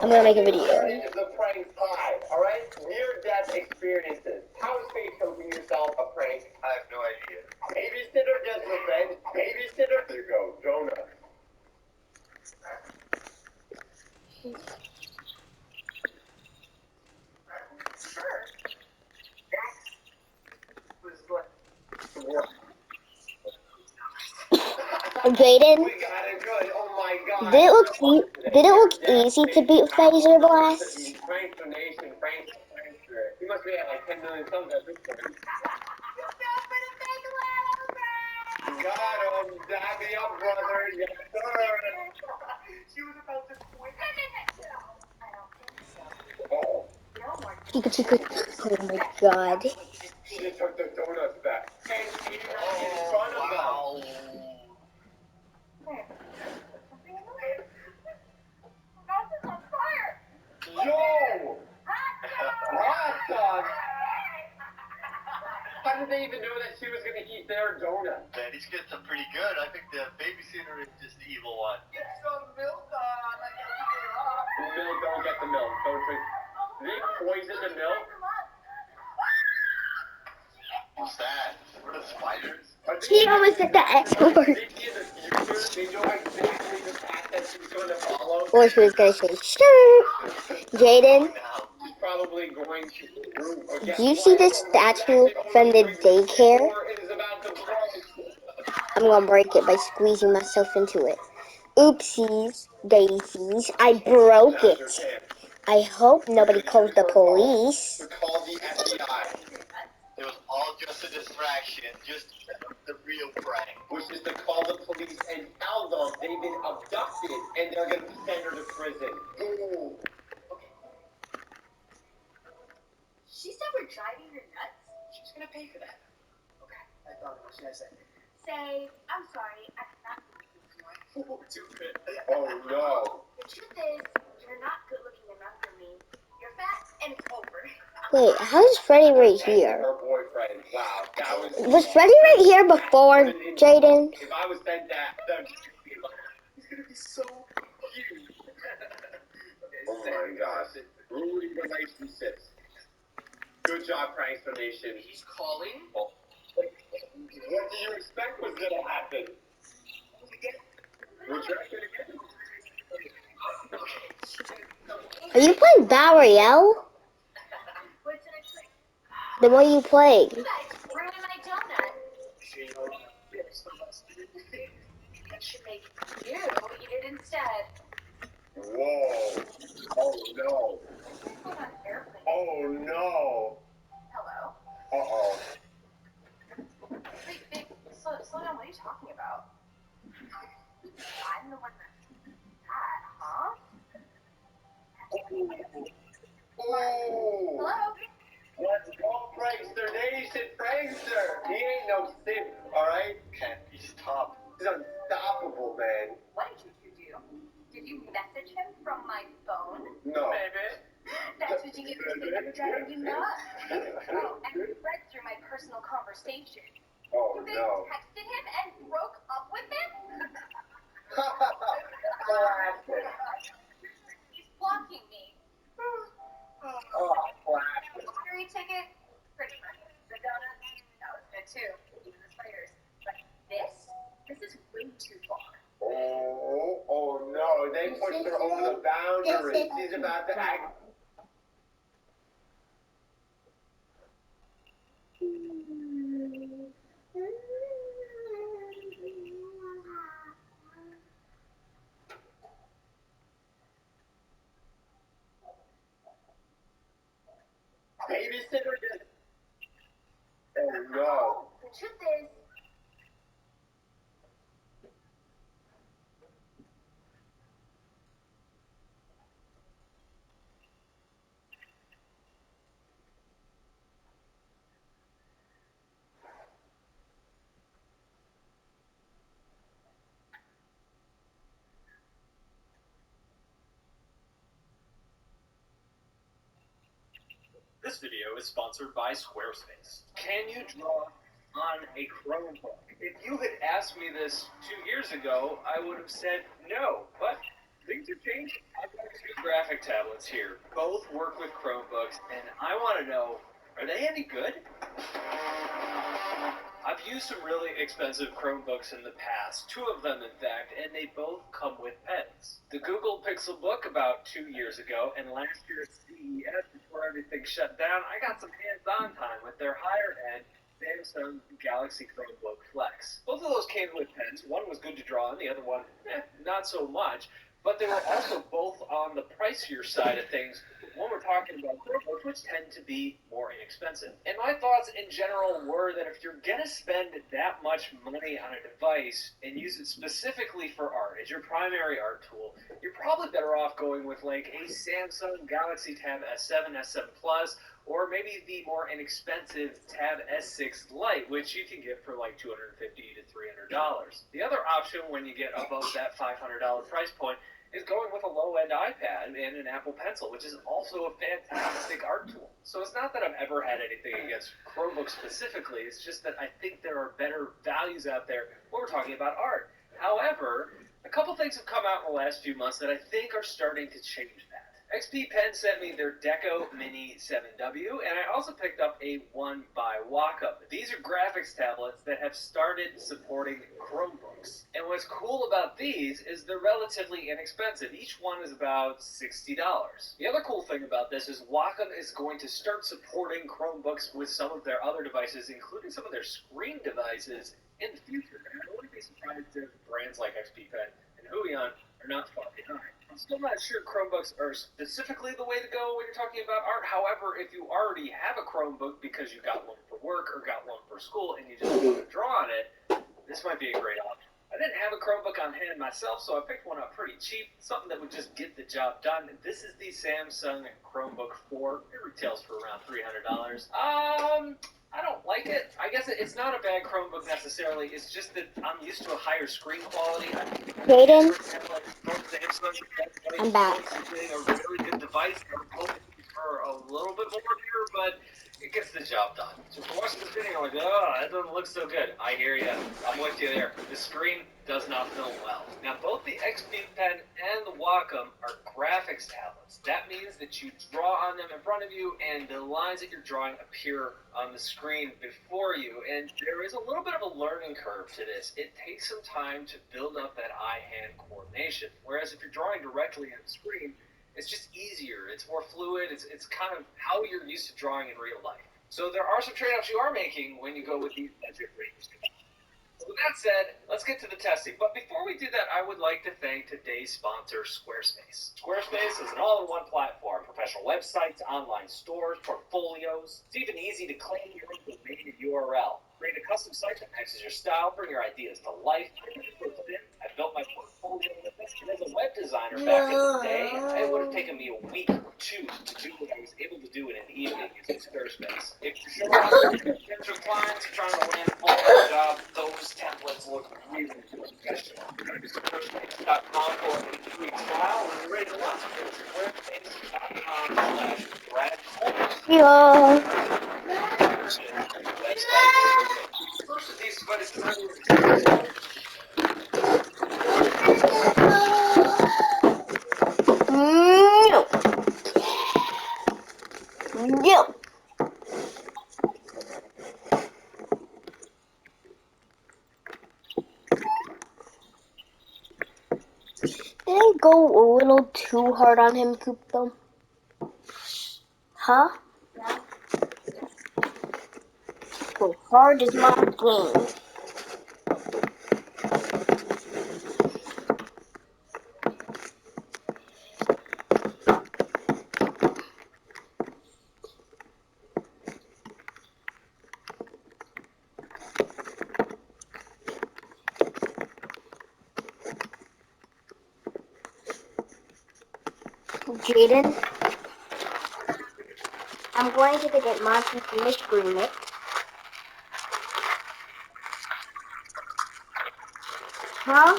I'm gonna make a video. The prank 5, alright? Near-death experiences. How is fate choking yourself a prank? I have no idea. Babysitter gets revenge. Babysitter. There you go, Jonah. Sure. Jaden, We got it good. Oh my god. did it look easy to beat Phaser Blast? Frank donation, Frank. He must be at like 10 million subs at this point. Got him. Dab me up, brother. Yes, sir. She was about to quit. Oh, Chica. Oh my god. she took the donuts back. And ate them in front of them. Yo! Hot dog! How did they even know that she was gonna eat their donut? Man, these kids are pretty good. I think the babysitter is just the evil one. Get some milk on. I gotta get it up. Milk, don't get the milk. Don't drink. Did they poison the milk? What's that? What are spiders? She almost said the X word. They see the future. They know exactly the path that she's going to follow. Or she was gonna say, sure. Jaden, She's probably going to. do you see this statue from the daycare? I'm gonna break it by squeezing myself into it. Oopsies, daisies, I broke it. I hope nobody calls the police. Call the FBI. It was all just a distraction, just the real prank. Which is to call the police and tell them they've been abducted and they're going to send her to prison. Ooh. She said we're driving her nuts? She's gonna pay for that. Okay, I thought it was. Should I say? Say, I'm sorry, I cannot believe this one. Oh, too good. Oh no. The truth is, you're not good looking enough for me. You're fat and it's over. Wait, how is Freddy right here? Her boyfriend. Wow. That Was Freddy right here before, Jaden? If I was sent that, He's gonna be so cute. oh my gosh. Ruining relationships. Good job, Prankster Nation. He's calling. Oh. What do you expect was gonna happen? Retract it again. Are you playing Barriel? What did I say? Then what are you playing? You guys ruined my donut. I should make you eat it instead. Whoa. Oh no. Hold on, airplane. Oh no. Hello? Uh-oh. Wait, slow down. What are you talking about? I'm the one that's fat, huh? Ooh. Hello? Let's go, Prankster Nation. Prankster. He ain't no simp, alright? Can't be stopped. He's unstoppable, man. What did you do? Did you message him from my phone? No. Baby. That's what you get for saying you're driving you nuts. Oh, and you read through my personal conversation. Oh You guys no. texted him and broke up with him? Classic. He's blocking me. Oh, classic. Lottery ticket? Pretty much. The donut? That was good too. Even the spiders. But this is way too far. Oh no. They pushed her over the boundary. She's about to act. Babysitter just. Oh no. The truth is, This video is sponsored by Squarespace. Can you draw on a Chromebook? If you had asked me this 2 years ago, I would have said no. But Things are changing. I've got two graphic tablets here. Both work with Chromebooks, and I want to know, are they any good? I've used some really expensive Chromebooks in the past, two of them in fact, and they both come with pens. The Google Pixel Book about 2 years ago, and last year at CES, before everything shut down, I got some hands-on time with their higher-end Samsung Galaxy Chromebook Flex. Both of those came with pens. One was good to draw on, the other one, not so much. But they were also both on the pricier side of things when we're talking about Chromebooks, which tend to be more inexpensive. And my thoughts in general were that if you're going to spend that much money on a device and use it specifically for art, as your primary art tool, you're probably better off going with like a Samsung Galaxy Tab S7, S7 Plus, or maybe the more inexpensive Tab S6 Lite, which you can get for like $250 to $300. The other option when you get above that $500 price point is going with a low-end iPad and an Apple Pencil, which is also a fantastic art tool. So it's not that I've ever had anything against Chromebooks specifically, it's just that I think there are better values out there when we're talking about art. However, a couple things have come out in the last few months that I think are starting to change that. XP Pen sent me their Deco Mini 7W, and I also picked up a One by Wacom. These are graphics tablets that have started supporting Chromebooks. And what's cool about these is they're relatively inexpensive. Each one is about $60. The other cool thing about this is Wacom is going to start supporting Chromebooks with some of their other devices, including some of their screen devices in the future. And I wouldn't be surprised if brands like XP Pen and Huion are not far behind. I'm still not sure Chromebooks are specifically the way to go when you're talking about art. However, if you already have a Chromebook because you got one for work or got one for school and you just want to draw on it, this might be a great option. I didn't have a Chromebook on hand myself, so I picked one up pretty cheap, something that would just get the job done. This is the Samsung Chromebook 4. It retails for around $300. I don't like it. I guess it's not a bad Chromebook necessarily. It's just that I'm used to a higher screen quality. Jaden, I'm back. A really good device. I'm hoping for a little bit more here, but it gets the job done. So for watching this video, I'm like, oh, that doesn't look so good. I hear you. I'm with you there. The screen does not film well. Now, both the XP Pen and the Wacom are graphics tablets. That means that you draw on them in front of you, and the lines that you're drawing appear on the screen before you. And there is a little bit of a learning curve to this. It takes some time to build up that eye-hand coordination. Whereas if you're drawing directly on the screen, it's just easier. It's more fluid. It's kind of how you're used to drawing in real life. So there are some trade-offs you are making when you go with these budget ranges. So with that said, let's get to the testing. But before we do that, I would like to thank today's sponsor, Squarespace. Squarespace is an all-in-one platform. Professional websites, online stores, portfolios. It's even easy to claim your own domain and URL. Create a custom site that matches your style, bring your ideas to life. I built my portfolio with this. And as a web designer back in the day, it would have taken me a week or two to do what I was able to do in an evening using Squarespace. If you're showing up to potential clients trying to land a full-time job, those templates look really professional. Go to Squarespace.com for a free trial when you're ready to launch. Squarespace.com/Brad. Yeah. First of these, but it's No. No. Did I go a little too hard on him, Coop, though? Huh? Go hard is my game. Jaden, I'm going to get Monty from the screen it. Huh?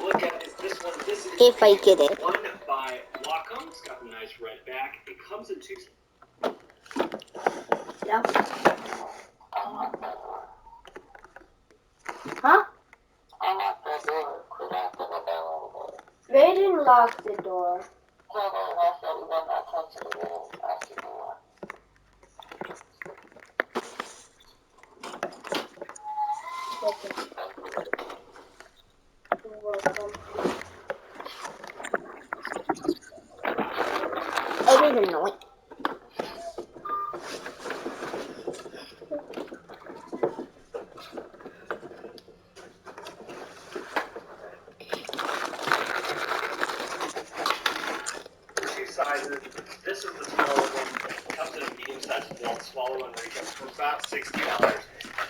look at this one. This is If I get it. One by Wacom. It's got a nice red back. It comes in two. Yeah. Huh? Jaden locked the door. It is annoying. Two sizes. This is the smaller one. It comes in a medium-sized adult swallow and retails for about $60.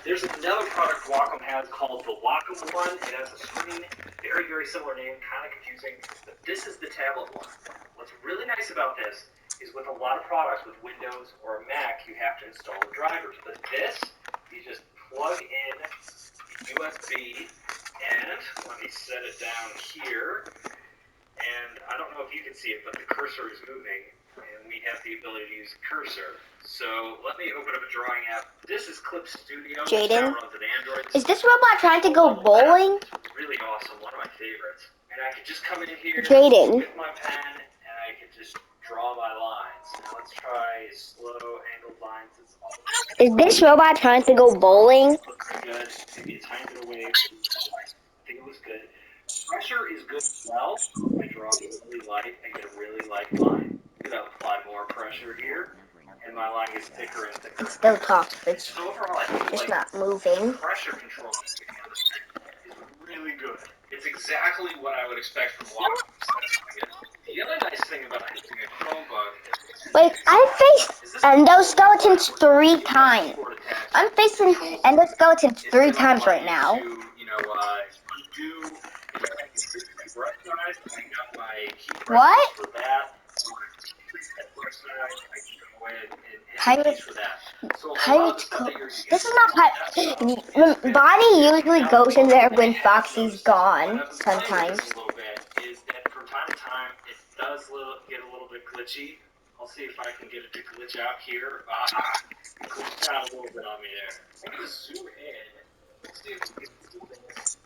There's another product Wacom has called the Wacom one. It has a screen, very, very similar name, kind of confusing, but this is the tablet one. What's really nice about this is with a lot of products with Windows or a Mac, you have to install the drivers, but this, you just plug in the USB, and let me set it down here. And I don't know if you can see it, but the cursor is moving, and we have the ability to use the cursor. So let me open up a drawing app. This is Clip Studio. Jaden, runs an Android. is this robot trying to go bowling? Really awesome, one of my favorites. And I could just come in here Jaden. with my pen, and I could just draw my lines. Now let's try slow angled lines. It's all Is this robot trying to go bowling? looks good. Maybe a tiny bit away. I think it was good. Pressure is good as well. I draw really light. I get a really light line. I'm gonna apply more pressure here, and my line gets thicker and thicker. Still talks, but So overall, I think it's like not moving. pressure control is really good. It's exactly what I would expect from Wacom. The other nice thing about using a Chromebook is Wait, I faced endoskeletons 3 times. I'm facing endoskeletons 3 times right now. You know, do recognize I got my key What? for that. Pirate, For that. So Pirate's this is not pirate. Body usually goes in there when Foxy's gone, sometimes. A little bit is that from time to time it does get a little bit glitchy. I'll see if I can get it to glitch out here. It glitched out a little bit on me there. I'm gonna zoom in. Let's see if we can do this.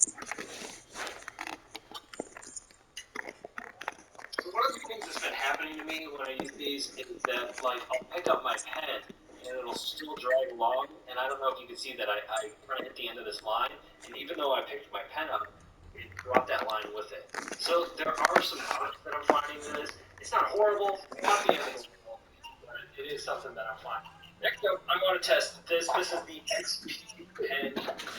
So one of the things that's been happening to me when I use these is that, like, I'll pick up my pen and it'll still drag along, and I don't know if you can see that I kind of hit the end of this line, and even though I picked my pen up, it brought that line with it. So there are some bugs that I'm finding in this. It's not horrible, not the end of the world, but it is something that I'm finding. Next up, I'm going to test this. This is the XP Pen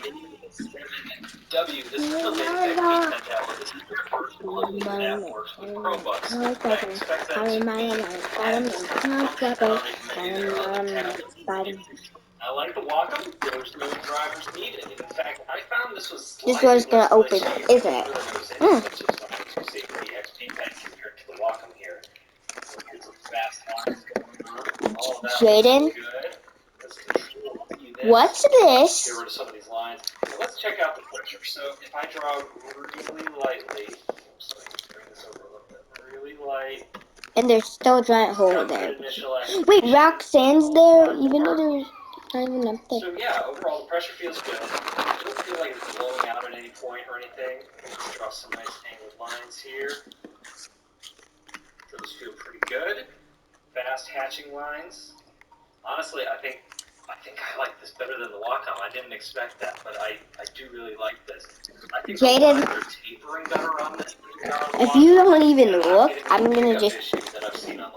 Mini 7W. This is the latest XP Pen tablet. This is the first one that works with Chromebooks. I expect that to be I like the Wacom. There's no drivers needed. In fact, I found this was This one's gonna open, isn't it? The XP Pen compared to the Wacom here. Get some fast lines going on. All of that Jaden? looks good. Let's control this. What's Get this? rid of some of these lines. Now let's check out the pressure. So if I draw really lightly, oops, let me bring this over a little bit. Really light. And there's still a giant hole Got there. good initial acceleration. Wait, Roxanne's there, even though there's not even up there. So yeah, overall the pressure feels good. It doesn't feel like it's blowing out at any point or anything. Let's draw some nice angled lines here. Those feel pretty good. Fast hatching lines. Honestly, I think I like this better than the Wacom. I didn't expect that, but I do really like this. I think Jaden, the lines are tapering better on this. if you don't even look, I'm gonna just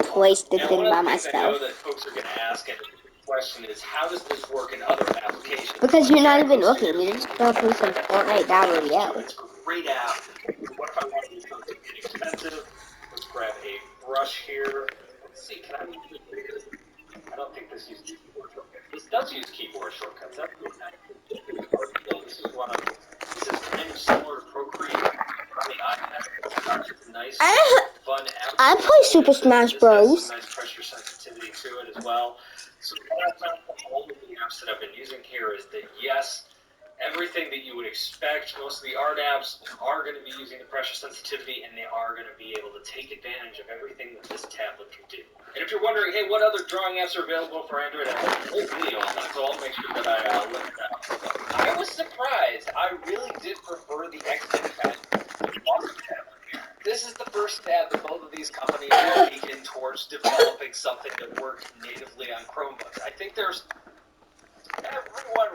place the thing by myself. I know that folks are going to ask, and the question is, how does this work in other applications? Because you're not even looking, you just go through some Fortnite battle royale. It's a great app. What if I want to do something inexpensive? Let's grab a brush here. Let's see, can I use this? I don't think this uses keyboard shortcuts. This does use keyboard shortcuts. That's really nice. This is kind of similar to Procreate on the iPad. It's a nice, fun app. I play Super Smash Bros. This has some nice pressure sensitivity to it as well. So what I've found from all of the apps that I've been using here is that yes, everything that you would expect, most of the art apps are going to be using the pressure sensitivity, and they are going to be able to take advantage of everything that this tablet can do. And if you're wondering, hey, what other drawing apps are available for Android? I have a whole video on that, so I'll make sure that I look it up. I was surprised. I really did prefer the XP Pen tablet here. This is the first step that both of these companies have taken towards developing something that works natively on Chromebooks. I think everyone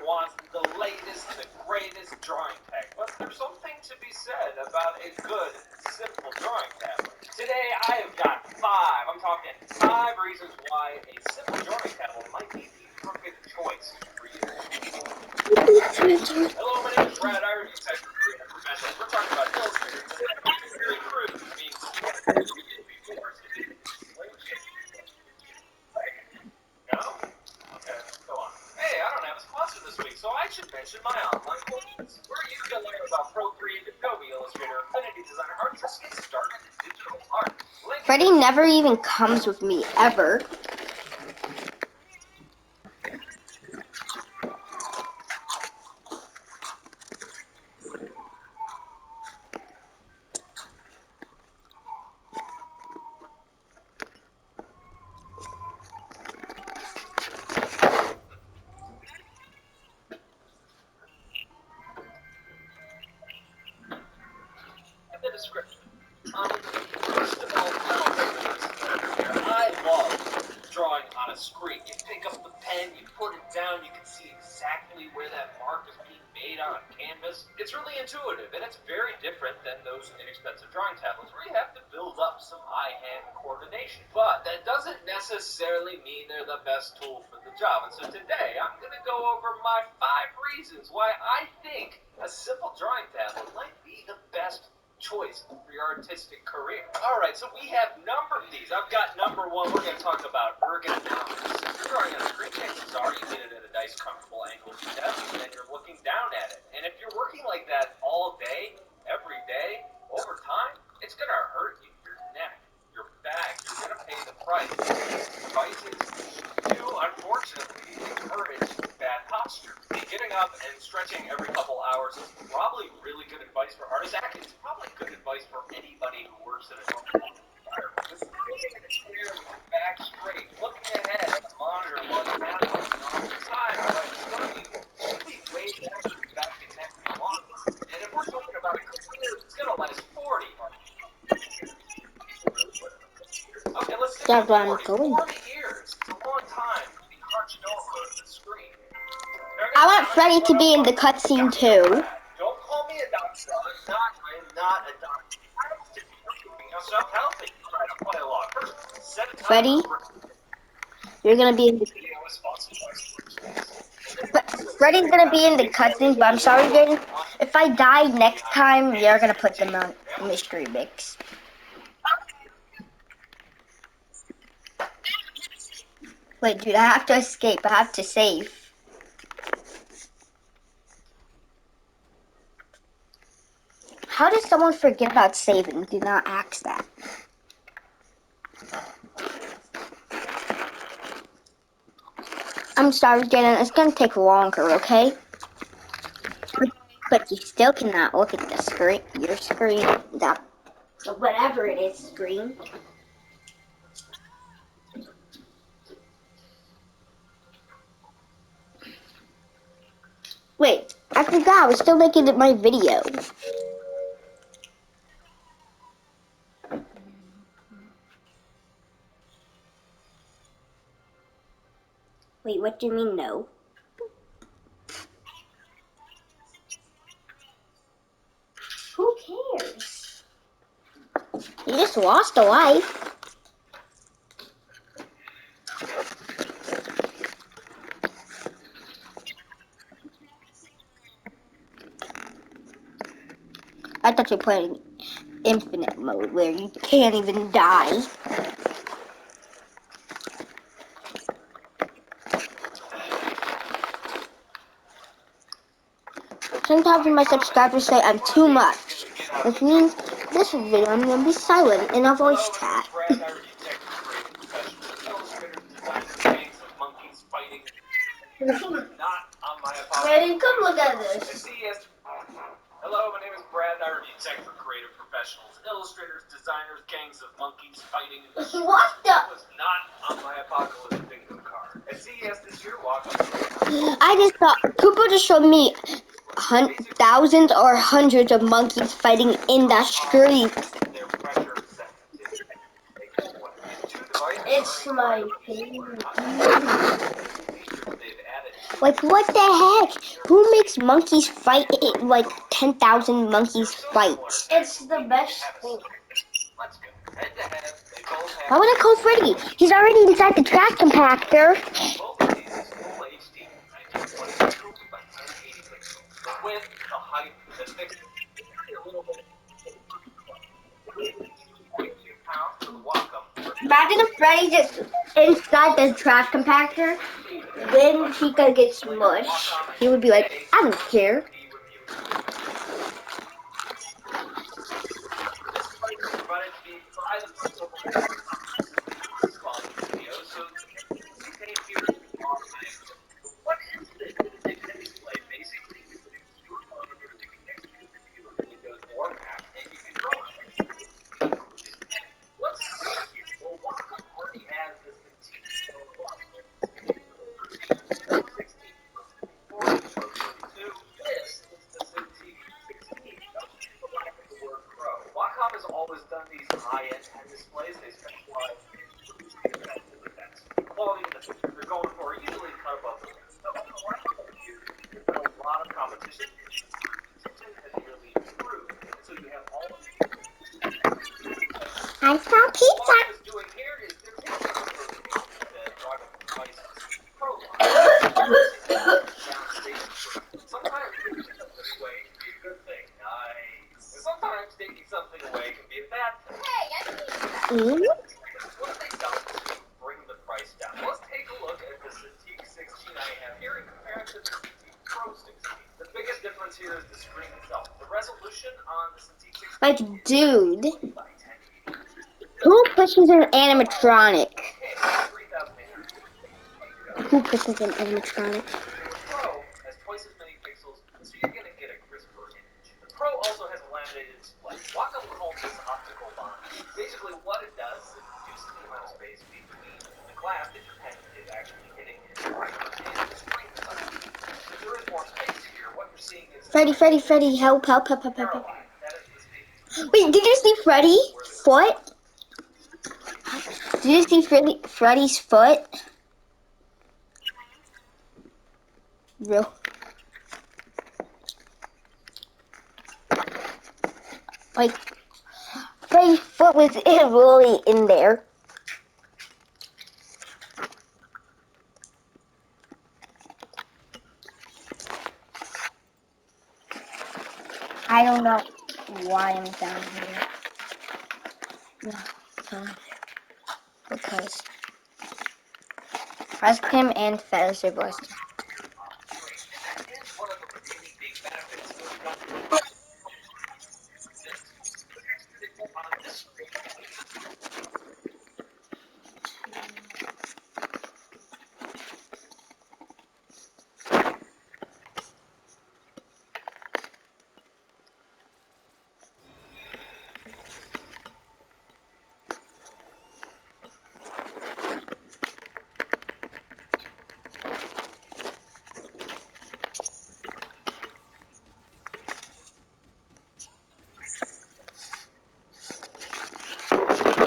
wants the latest, the greatest drawing tech, but there's something to be said about a good, simple drawing tablet. Today I have got I'm talking 5 reasons why a simple drawing tablet might be the perfect choice for you. Hello, my name is Brad. I review tech for creative professionals. We're talking about Illustrator. It's very crude. I mean, before. No? Okay, go on. Hey, I don't have a sponsor this week, so I should mention my online courses, where you can learn about Procreate, Adobe Illustrator, Affinity Designer, or just get started in digital art. Freddy never even comes with me, ever. The description. First of all, I love drawing on a screen. You pick up the pen, you put it down, you can see exactly where that mark is being made on a canvas. It's really intuitive, and it's very different than those inexpensive drawing tablets where you have to build up some eye-hand coordination. But that doesn't necessarily mean they're the best tool for the job. And so today, I'm going to go over my 5 reasons why I think a simple drawing tablet might be the best choice for your artistic career. Alright, so we have numbered these. I've got number 1, we're going to talk about ergonomics. If you're drawing on a screen, chances are you get it at a nice, comfortable angle of your desk, and you're looking down at it. And if you're working like that all day, every day, over time, it's going to hurt you, your neck, your back. You're going to pay the price. These devices do, unfortunately, encourage bad posture. Getting up and stretching every couple hours is probably really good advice for artists. Actually, it's probably good advice for anybody who works in a normal environment. Just sitting in a chair with your back straight, looking ahead at the monitor while you have it on the side, right in front of you, will be way better for your back and neck in the long run. And if we're talking about a career that's going to last 40 or okay, let's say That's why I'm 40 going. years. It's a long time to be crouched over the screen. I want Freddy to be in the cutscene too. Don't call me a doctor. I am not a doctor. I'm just keeping yourself healthy. Try to play along. First, set a Freddy, you're gonna be in the. Freddy's gonna be in the cutscenes, but I'm sorry, Jaden. If I die next time, you're gonna put them on mystery mix. Wait, dude, I have to escape. I have to save. How does someone forget about saving? Do not ask that. I'm sorry, Jaden. It's gonna take longer, okay? But you still cannot look at the screen. Your screen, that whatever it is, screen. Wait, I forgot. I was still making my video. Wait, what do you mean no? Who cares? You just lost a life. I thought you were playing infinite mode where you can't even die. Sometimes my subscribers say I'm too much, which means this video I'm going to be silent in a voice chat. Ready? Come look at this. Hello, my name is Brad, and I review tech for creative professionals, illustrators, designers, gangs of monkeys fighting. What the? That was not on my apocalypse bingo card. At CES this year, walk up. I just thought Cooper just showed me thousands or hundreds of monkeys fighting in that street. It's my favorite. Like, what the heck? Who makes monkeys fight like 10,000 monkeys fights? It's the best thing. Why would I call Freddy? He's already inside the trash compactor. Imagine if Freddy just inside the trash compactor, then Chica gets mushed. He would be like, I don't care. Wacom has always done these high-end head displays. They specialize in the quality of the picture they're going for usually cut above the rim. So over the last couple of years, there's been a lot of competition. Precision has really improved. And so you have all of these. I saw pizza. What I was doing here is they're taking the drive up price pro line. Sometimes taking something away can be a good thing. Sometimes taking something away can be a bad thing. Mm. What have they done to bring the price down? Let's take a look at the Cintiq 16 I have here in comparison to the Cintiq Pro 16. The biggest difference here is the screen itself. The resolution on the Cintiq 16 Like, dude, is by 1080. who pushes an animatronic? Who pushes an animatronic? The Pro has twice as many pixels, so you're going to get a crisper image. The Pro also has a laminated display. Wacom calls this optical bond. Basically, what it does is it reduces the amount of space between the glass that your pen is actually hitting and the screen itself. If there is more space here, what you're seeing is Freddy, help. Wait, did you see Freddy's foot? Did you see Freddy's foot? Real. Like, Freddy's foot was really in there. I don't know why I'm down here. No, because ice cream and feathers are blessed.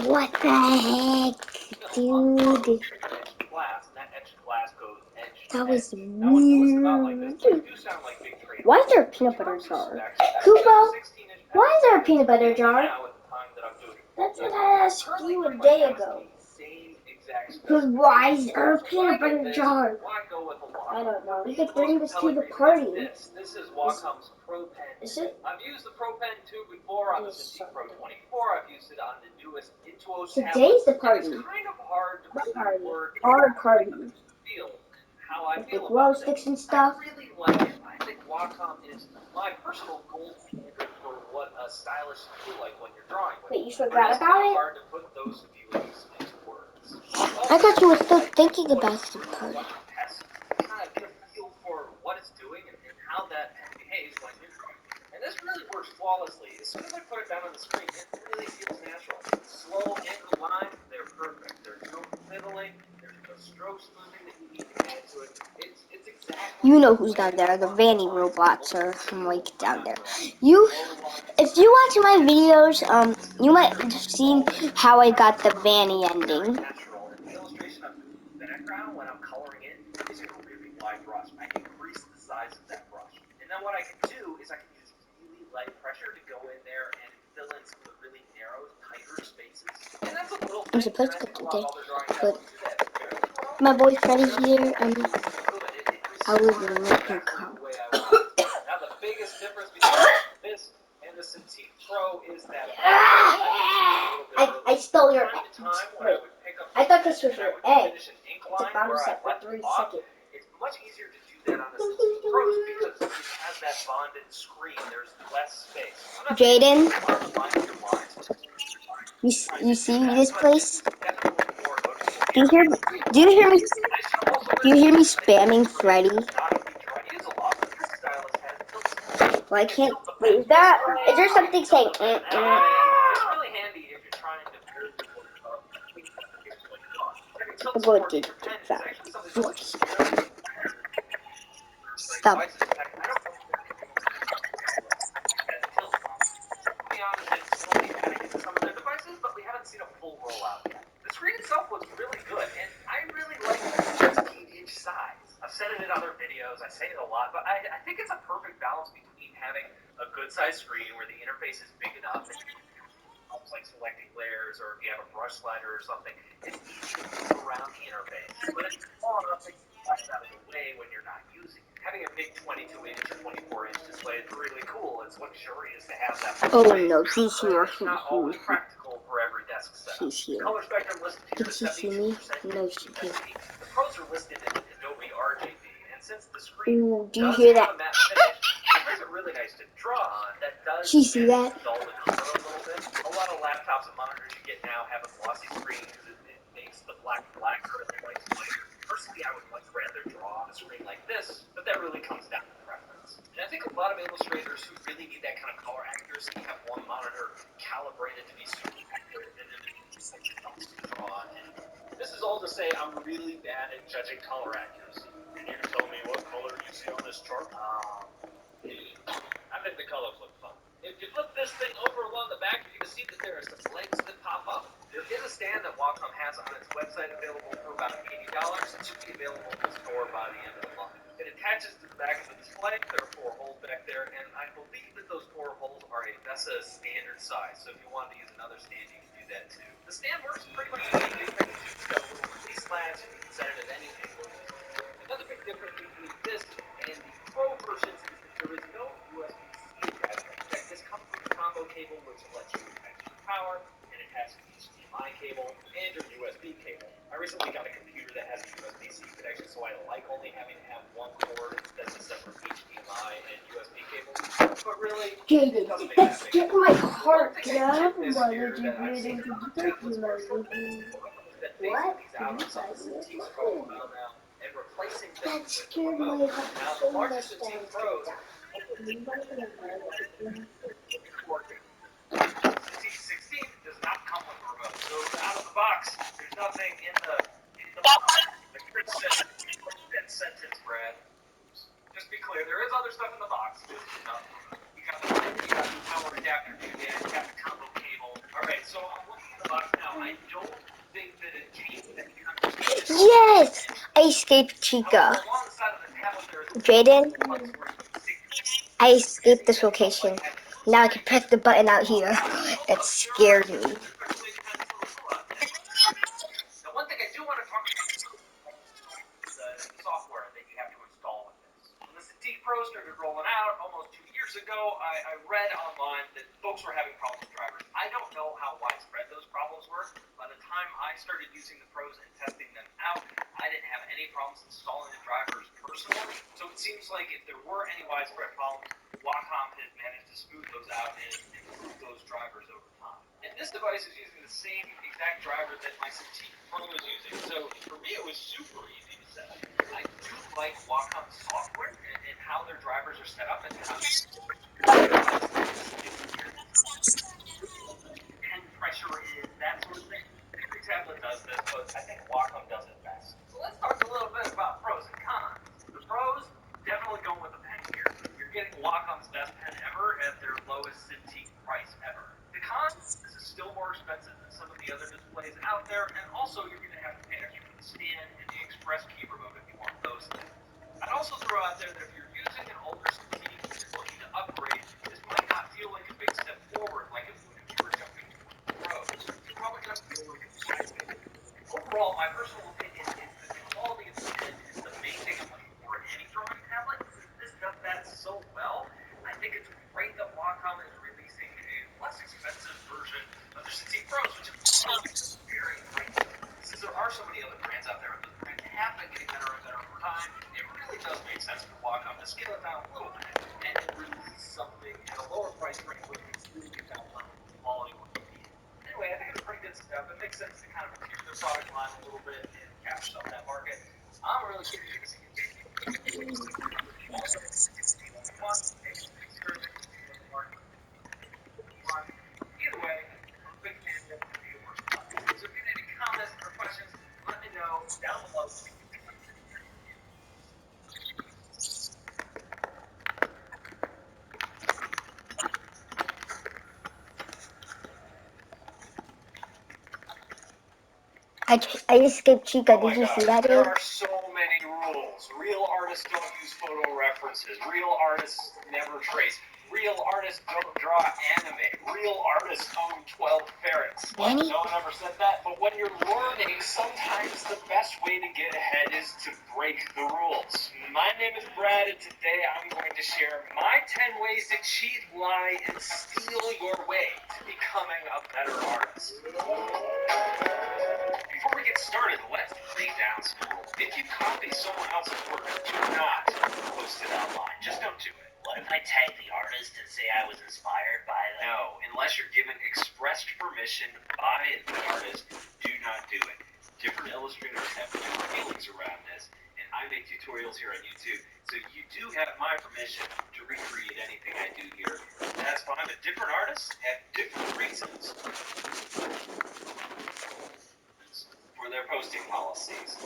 What the heck, dude? That was weird. Why is there a peanut butter jar? Kubo, why is there a peanut butter jar? That's what I asked you a day ago. Why is there a peanut butter jar? I don't know. You could bring this to the party. This is Wacom's Pro Pen. Is it? I've used the Pro Pen 2 before on the Cintiq Pro 24. I've used it on the newest Intuos tablet. Today's the party. It's kind of hard to put Party. word Our party. feel how I With feel the glow about sticks it. and stuff. I really like it. I think Wacom is my personal gold standard for what a stylus should feel like when you're drawing. Wait, you forgot about it? Hard to put those views into words. I thought you were still thinking about the party. Kind of get a feel for what it's doing and how that behaves when you're drawing. And this really works flawlessly. As soon as I put it down on the screen, it really feels natural. Slow angled lines, they're perfect. There's no fiddling, there's no stroke smoothing that you need to add to it. It's exactly. You know who's down there. The Vanny robots are like down there. If you watch my videos, you might have seen how I got the Vanny ending. background when I'm coloring in is a really wide brush. I increase the size of that brush. And then what I can do is I can use really light pressure to go in there and fill in some of the really narrow, tighter spaces. And that's a little I'm thing supposed that to I think go a lot today, of other drawing but tablets do that fairly well. my boy Freddy's here, and Good. It I was responds gonna make him exactly come. the way I want it. Now the biggest difference between this and the Cintiq Pro is that I stole your time egg. to time when I Wait, would pick up I thought this was and I your would egg. finish an ink The line bottom where I set for left 3 off. seconds. It's much easier to do that on the Cintiq Pros because it has that bonded screen. There's less space. Jaden, On the line of your lines, you see this place? definitely more noticeable. Do you hear me? Do you hear me? Do you hear me spamming Freddy? Not a big draw. It is a lot, but this stylus has Well, I can't. Wait, is there something saying? It's really handy if you're trying to build I'm going to do that first. Stop. Some of their devices, but we haven't seen a full rollout yet. The screen itself looks really good, and I really like the 16-inch size. I've said it in other videos, I say it a lot, but I think it's a perfect balance between having a good-sized screen where the interface is big enough, helps like selecting layers, or if you have a brush slider or something, it's easy to move around the interface, but it's small enough to slide out of the way when you're not using it. Having a big 22-inch or 24-inch display is really cool. It's luxurious to have that. Oh no, she's here. It's not always practical for every desk setup. She's here. Color spectrum listed here Can is she see me? 72% No, she can't. The pros are listed in Adobe RGB, and since the screen Ooh, do you does hear have that? a matte finish, it makes it really nice to draw on. That does She see that? dull the color a little bit. A lot of laptops and monitors you get now have a glossy screen because it makes the black blacker and the white whiter. Personally, I would much rather draw on a screen like this, but that really comes down to preference. And I think a lot of illustrators who really need that kind of color accuracy have one monitor calibrated to be super accurate, and then something else to draw on. And this is all to say I'm really bad at judging color accuracy. Can you tell me what color you see on this chart? I think the colors look fun. If you flip this thing over along the back, you can see that there are some legs that pop up. There is a stand that Wacom has on its website available for about $80. It should be available in the store by the end of the month. It attaches to the back of the display. There are 4 holes back there, and I believe that those 4 holes are a VESA standard size. So if you wanted to use another stand, you can do that too. The stand works pretty much the same thing. It's got a little release latch, and you can set it at any angle. Another big difference between this and the Pro versions is that there is no USB-C adapter. In fact, this comes with a combo cable which lets you connect your power, and it has an HDMI cable and your USB cable. I recently got a computer that has a USB-C connection, so I like only having to have one cord that's a separate HDMI and USB cable. But really, Jaden, it doesn't make that that's big getting my difference. heart One thing I down. did this Why year would you that I've read seen into in other the tablets document? where that What? these out on some of the Cintiqs for a while now, and replacing them That with the scared remote. my heart Now, so the larger much that I Cintiq was Pros, gonna Cintiq 16 does not come with a remote. So out of the box, there's nothing in the box. The grid says that sentence, Brad. Just to be clear, there is other stuff in the box. You got the power adapter doodad, you got the combo cable. Alright, so I'm looking at the box now. I don't think that it changed any conversation. Yes! I escaped Chica. Jaden, I escaped this location. Now I can press the button out here. That scared me. Now, one thing I do want to talk about is the software that you have to install with this. When the Cintiq Pro started rolling out almost 2 years ago, I read online that folks were having problems with drivers. I don't know how widespread those problems were. By the time I started using the Pros and testing them out, I didn't have any problems installing the drivers personally. So it seems like if there were any widespread problems, Wacom has managed to smooth those out and improve those drivers over time. And this device is using the same exact driver that my Cintiq Pro is using. So for me, it was super easy to set up. I do like Wacom's software and how their drivers are set up and how pen pressure is, that sort of thing. Every tablet does this, but I think Wacom does it best. So let's talk a little bit about pros and cons. The pros, definitely going with the pen here. You're getting Wacom's best pen ever at their lowest Cintiq price ever. The cons, this is still more expensive than some of the other displays out there, and also you're going to have to pay extra for the stand, and the express key remote if you want those things. I'd also throw out there that if you're using an older CD and you're looking to upgrade, this might not feel like a big step forward like it would if you were jumping to one of the pros. You're probably going to feel like it's sideways. Overall, my personal opinion is that the quality of the pen is the main thing I'm looking for in any drawing tablet. Since this does that so well, I think it's great that Wacom is releasing a less expensive version of their 16 Pros, which is very great. Since there are so many other brands out there, and those brands have been getting better and better over time, it really does make sense for Wacom to scale it down a little bit and release something at a lower price range where you can still get that level of quality when you need it. Anyway, I think it's a pretty good step. It makes sense to kind of reduce their product line a little bit and capture some of that market. I'm really curious to see also, it's the only one. Either way, I'm a big fan of the viewers. So if you have any comments or questions, let me know down below. I escaped Chica. Oh my Did you see gosh, that, there dude? are so many rules. Real artists don't use photo references. Real artists never trace. Real artists don't draw anime. Real artists own 12 ferrets. Danny? No one ever said that, but when you're learning, sometimes the best way to get ahead is to break the rules. My name is Brad, and today I'm going to share my 10 ways to cheat, lie, and steal your way to becoming a better artist. Before we get started, let's lay down some rules. If you copy someone else's work, do not post it online. Just don't do it. What if I tag the artist and say I was inspired by them? No, unless you're given expressed permission by the artist, do not do it. Different illustrators have different feelings around this, and I make tutorials here on YouTube, so you do have my permission to recreate anything I do here. That's fine, but different artists have different reasons for their posting policies.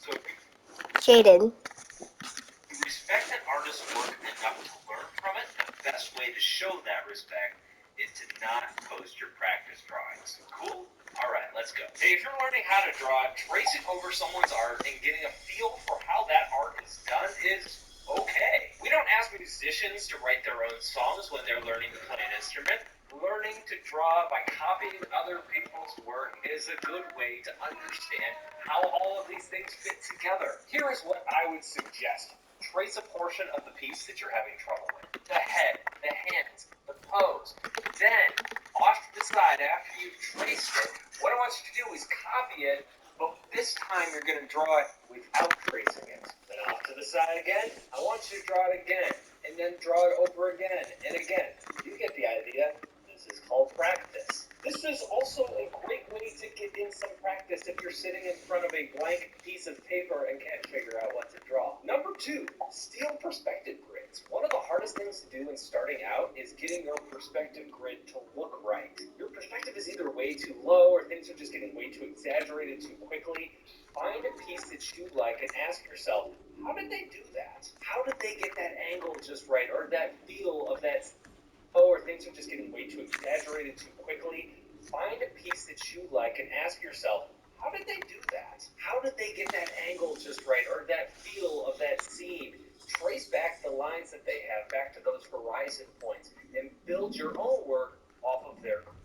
So if Jaden. you respect an artist's work enough to learn from it, the best way to show that respect is to not post your practice drawings. Cool? Alright, let's go. Hey, if you're learning how to draw, tracing over someone's art and getting a feel for how that art is done is okay. We don't ask musicians to write their own songs when they're learning to play an instrument. Learning to draw by copying other people's work is a good way to understand how all of these things fit together. Here is what I would suggest. Trace a portion of the piece that you're having trouble with. The head, the hands, the pose. Then, off to the side, after you've traced it, what I want you to do is copy it, but this time you're going to draw it without tracing it. Then off to the side again, I want you to draw it again, and then draw it over again, and again. You get the idea. This is called practice. This is also a great way to get in some practice if you're sitting in front of a blank piece of paper and can't figure out what to draw. Number 2, steal perspective grids. One of the hardest things to do in starting out is getting your perspective grid to look right. Your perspective is either way too low or things are just getting way too exaggerated too quickly. Find a piece that you like and ask yourself, how did they do that? How did they get that angle just right, or that feel of that or things are just getting way too exaggerated too quickly? Find a piece that you like and ask yourself, how did they do that? How did they get that angle just right, or that feel of that scene? Trace back the lines that they have back to those horizon points and build your own work off of their grid.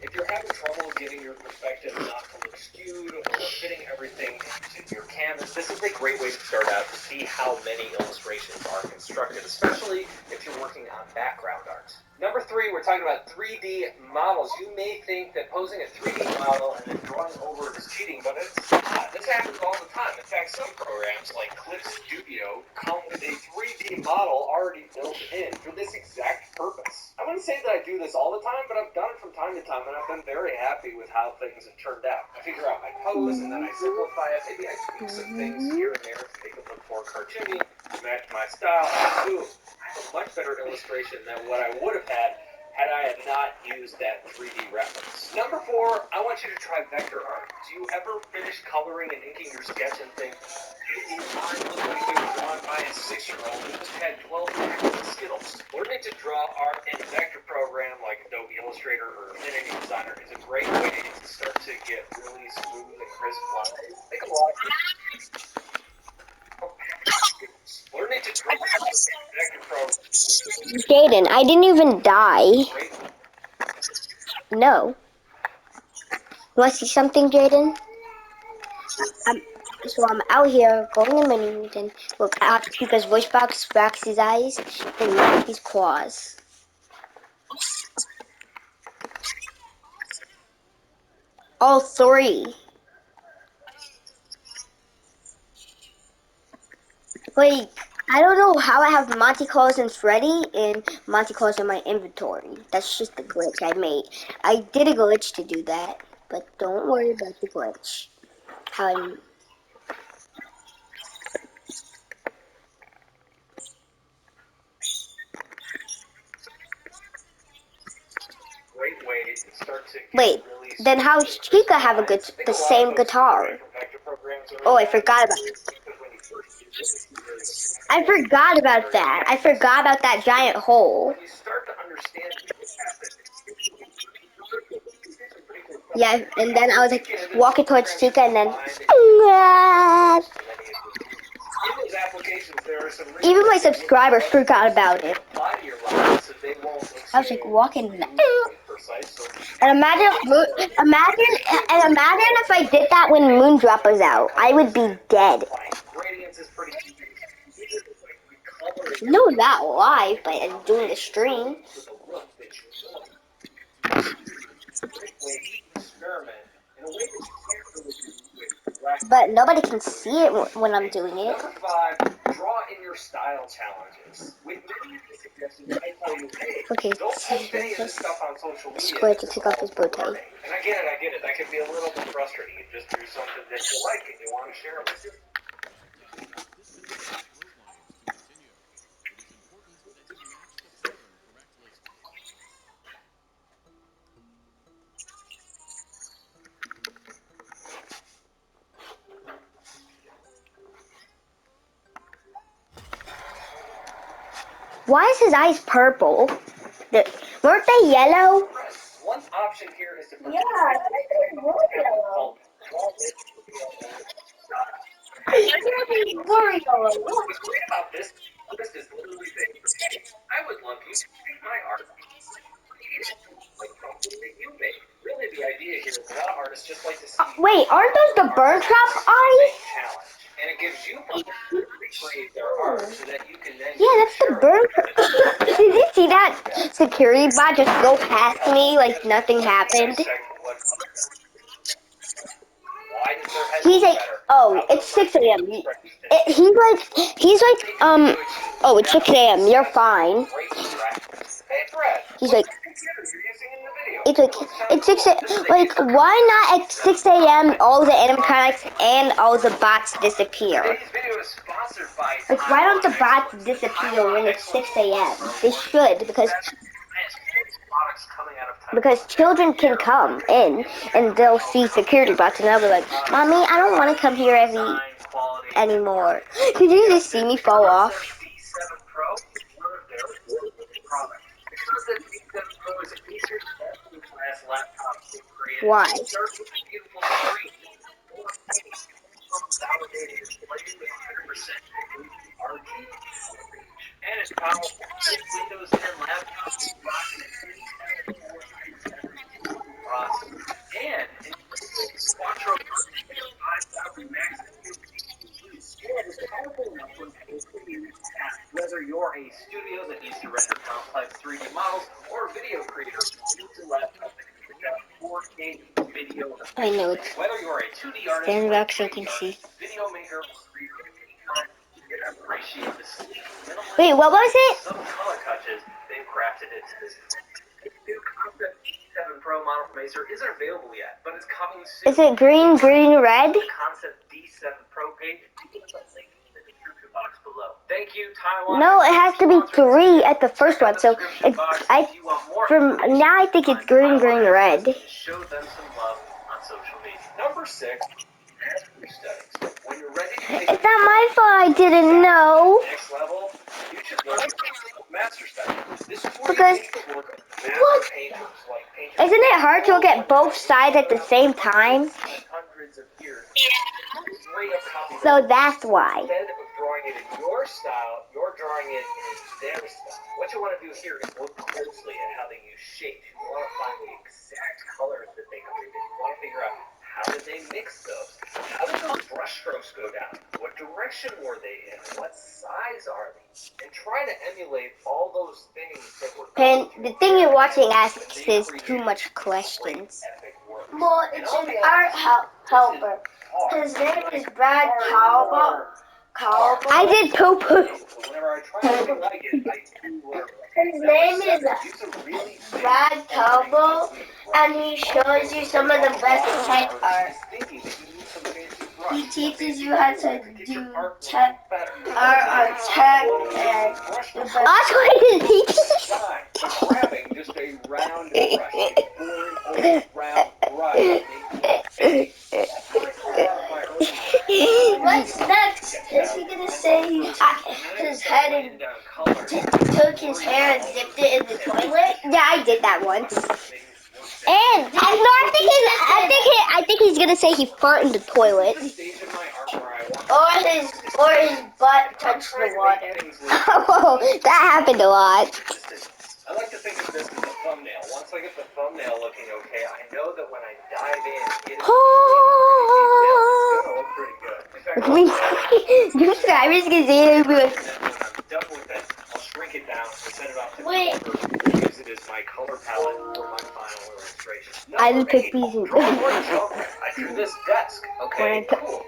If you're having trouble getting your perspective not to look skewed or fitting everything into your canvas, this is a great way to start out to see how many illustrations are constructed, especially if you're working on background art. Number 3, we're talking about 3D models. You may think that posing a 3D model and then drawing over it is cheating, but it's not. This happens all the time. In fact, some programs like Clip Studio come with a 3D model already built in for this exact purpose. I wouldn't say that I do this all the time, but I've done it from time to time, and I've been very happy with how things have turned out. I figure out my pose, and then I simplify it. Maybe I tweak some things here and there to make it look more cartoony, to match my style. Boom. I have a much better illustration than what I would have had had I have not used that 3D reference. Number 4, I want you to try vector art. Do you ever finish coloring and inking your sketch and think, it is not like it was drawn by a 6-year-old who just had 12 practical skills? Learning to draw art in a vector program like Adobe Illustrator or Affinity Designer is a great way to start to get really smooth and crisp lines. Think a lot of learning to draw vector program. Jaden, I didn't even die. No. You want to see something, Jaden? So I'm out here going in my nude and look, I have to keep his voice box, wax his eyes, and lick his claws. All 3. Like, I don't know how I have Monty Claus and Freddy and Monty Claus in my inventory. That's just the glitch I made. I did a glitch to do that, but don't worry about the glitch. How I Great way to start to Wait, then how does Chica have the same guitar? Oh, I forgot about I forgot about that. I forgot about that giant hole. You start to understand. Yeah, and then I was like walking towards Chica and then In those applications, there are some even my subscribers forgot about it. apply to your life so they won't look I was like walking and precise. So imagine if I did that when Moondrop was out. I would be dead. gradients is pretty easy. No, not live, but I'm doing the stream. Experiment in a way that you can't really do with But nobody can see it when I'm doing it. Number 5, draw in your style challenges. With many of these suggestions, I tell you, hey, Okay, don't post any of this stuff on social media. square to take off his bow tie. And I get it. That can be a little bit frustrating. You just do something that you like and you want to share it with your Why is his eyes purple? Weren't they yellow? friends. One option here is to Yeah, I think they're really yellow. Really yellow. What's great about this list is literally this. I would love you to see my art. Like something that you made. Really, the idea here is a lot of artists just like to see Wait, aren't those the burn trap eyes? challenge, and it gives you permission to recreate their art so that you can then Yeah, that's the burn trap. Did you see that security bot just go past me like nothing happened? Why does their head He's look like, better? oh, it's 6 a.m. He's like, oh, it's 6 a.m. You're fine. Hey Fred, He's like, computers you're using in the video? it's like, it's 6 like, why not at 6 a.m. all the animatronics and all the bots disappear? Today's video is sponsored by Like, why don't the bots disappear when it's 6 a.m.? They should, because children can come in and they'll see security bots and they'll be like, Mommy, I don't want to come here anymore. Did you just see me fall off? Why? And it's powerful. Windows 10 laptops rocking at any and Quattro 5,000 max whether you're a studio that needs to render complex 3D models or a video creator who needs a laptop that can project 4K video. I know it's Whether you're a 2D artist, stand back so I can see. video maker, or creator of any kind, you can appreciate the sleek, minimalist, Wait, what was it? subtle color touches they've crafted into this. The new Concept D7 Pro model from Acer isn't available yet, but it's coming soon. Is it green, red? The Concept D7 Pro page, I think it's a link in the description box. box below. Thank you, Taiwan. No, it has to be 3 at the first one. So from now I think it's green, green, red. Show them some love on social media. Number 6, mastery studies. When you're ready to take It's not my fault. I didn't know. next level, you should learn master studies. This is where Because you take the work of master what? painters like painters. Isn't it hard to look at both sides at the same time? Hundreds of years. Straight up copy. So that's why. Instead of drawing it in your style, you're drawing it in their style. What you want to do here is look closely at how they use shapes. You want to find the exact colors that they created. You want to figure out how did they mix those? How did those brush strokes go down? What direction were they in? What size are they? And try to emulate all those things that were And the thing you're watching asks is too much questions. Well, it's an art helper. His name is Brad Calvo. I did poo-poo. Whenever I try to like it, I do learn. His name is Brad Calvo, and he shows you some of the best tech art. He teaches you how to do tech art on tech and the best. Also, I did pee-pee. Grabbing just a round brush, a boring old round brush. What's next? Is he gonna say he took his head and took his hair and dipped it in the toilet? Yeah, I did that once. And no, I think he's gonna say he farted in the toilet. Or his butt touched the water. Oh, that happened a lot. I like to think of this as a thumbnail. Once I get the thumbnail looking okay, I know that when I dive in, it's gonna look pretty good. In fact, Subscribers can see it. when I'm done with it, I'll shrink it down and send it off to the use it as my color palette for my final illustration. I didn't pick these. I drew this desk. Okay, cool.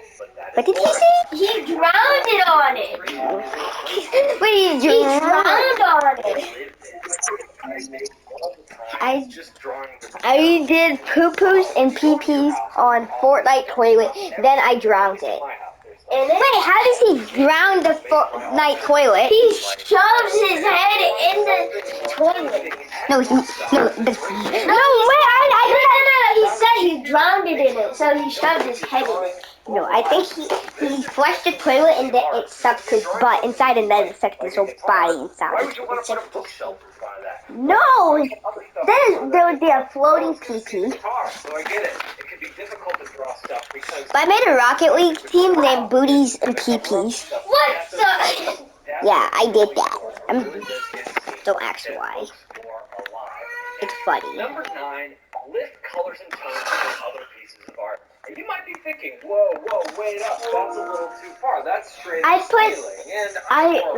What did he say? He drowned it on it. Wait, He drowned on it. I did poo-poos and pee-pees on Fortnite toilet, then I drowned it. Wait, how does he drown the Fortnite toilet? He shoves his head in the toilet. No, wait, He said he drowned it in it, so he shoved his head in it. No, I think he flushed the toilet and then it sucked his butt inside and then it sucked his whole body Why inside. would you want to put a bookshelf in front of that? No, then there would be a floating pee-pee. So I get it. It can be difficult to draw stuff because But I made a Rocket League team named Booties and Pee-Pees. What the? Yeah, I did that. Don't ask why. It's funny. Number 9, lift colors and tones in other pieces of art. And you might be thinking, whoa, wait up, that's a little too far. That's straight I up put- stealing. And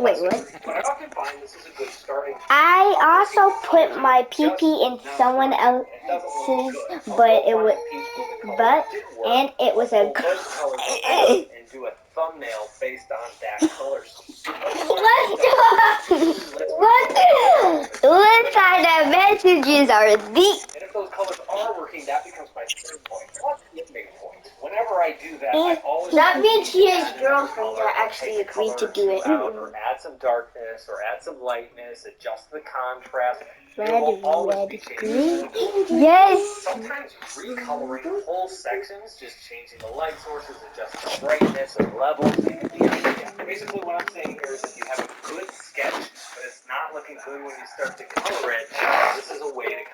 wait, but I often find this is a good starting point. I also put my pee-pee in someone else's, but it was a and do a thumbnail based on that color scheme. What kind of messages are these? And if those colors are working, that becomes my third point. Plus the big point. Whenever I do that, I always That means he has girlfriends that actually agreed to do it. or add some darkness, or add some lightness, adjust the contrast. Red, There will always red, be changes. green. Yes. Sometimes recoloring whole sections, just changing the light sources, adjusting the brightness and levels. Basically, what I'm saying here is if you have a good sketch, but it's not looking good when you start to color it, this is a way to kind of